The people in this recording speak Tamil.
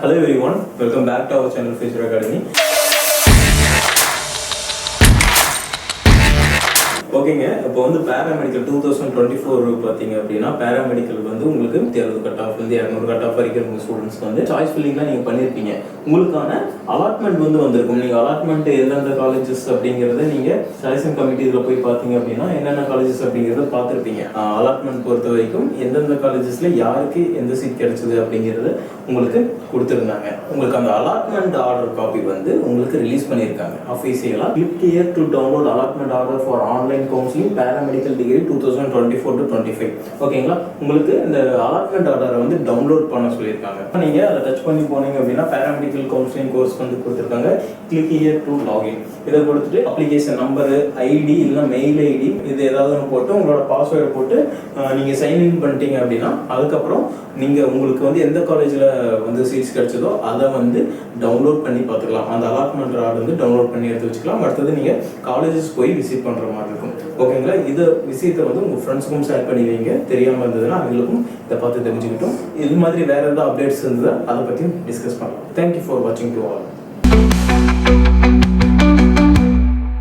Hello everyone, welcome back to our channel Future Academy. ஓகேங்க, இப்போ வந்து பேராமெடிக்கல் 2024 பார்த்தீங்க அப்படின்னா பேராமெடிக்கல் வந்து உங்களுக்கு 70 கட் ஆஃப் வந்து 200 கட் ஆஃப் வரைக்கும் இருக்கும். ஸ்டூடெண்ட்ஸ்க்கு வந்து சாய்ஸ் ஃபில்லிங்லாம் நீங்கள் பண்ணியிருப்பீங்க. உங்களுக்கான அலாட்மெண்ட் வந்து வந்திருக்கும். நீங்கள் அலாட்மெண்ட் எந்தெந்த காலேஜஸ் அப்படிங்கிறத நீங்கள் செலெக்ஷன் கமிட்டி இதில் போய் பார்த்தீங்க அப்படின்னா என்னென்ன காலேஜஸ் அப்படிங்கிறத பார்த்துருப்பீங்க. அலாட்மெண்ட் பொறுத்த வரைக்கும் எந்தெந்த காலேஜஸில் யாருக்கு எந்த சீட் கிடைச்சது அப்படிங்கிறத உங்களுக்கு கொடுத்துருந்தாங்க. உங்களுக்கு அந்த அலாட்மெண்ட் ஆர்டர் காப்பி வந்து உங்களுக்கு ரிலீஸ் பண்ணியிருக்காங்க அஃபீஷியலாக. Click here to download allotment order for online counselling paramedical degree 2024-25. ஓகேங்களா, உங்களுக்கு இந்த அலாட்மெண்ட் ஆர்டரை வந்து டவுன்லோட் பண்ண சொல்லியிருக்காங்க. நீங்கள் அதை டச் பண்ணி போனீங்க அப்படின்னா பேராமெடிக்கல் கவுன்சிலிங் கோர்ஸ் வந்து கொடுத்துருக்காங்க. கிளிக் ஹியர் டு லாகின் இதை கொடுத்துட்டு அப்ளிகேஷன் நம்பரு, ஐடி இல்லைன்னா மெயில் ஐடி இது ஏதாவது ஒன்று போட்டு உங்களோட பாஸ்வேர்டை போட்டு நீங்கள் சைன்இன் பண்ணிட்டீங்க அப்படின்னா அதுக்கப்புறம் நீங்கள் உங்களுக்கு வந்து எந்த காலேஜில் வந்து சீட்ஸ் கிடைச்சதோ அதை வந்து டவுன்லோட் பண்ணி பார்த்துக்கலாம். அந்த அலாட்மெண்ட் ஆர்டர் வந்து டவுன்லோட் பண்ணி எடுத்து வச்சுக்கலாம். அடுத்தது நீங்கள் காலேஜஸ் போய் விசிட் பண்ணுற மாதிரி இருக்கும். ஓகேங்களா, இதை விஷயத்தை வந்து உங்கள் ஃப்ரெண்ட்ஸுக்கும் ஷேர் பண்ணி வைங்க. தெரியாமல் இருந்ததுன்னா அவங்களுக்கும் இதை பார்த்து தெரிஞ்சுக்கிட்டோம். இது மாதிரி வேறு ஏதாவது அப்டேட்ஸ் இருந்ததா அதை பற்றியும் டிஸ்கஸ் பண்ணலாம். தேங்க்யூ ஃபார் வாட்சிங் டு ஆல்.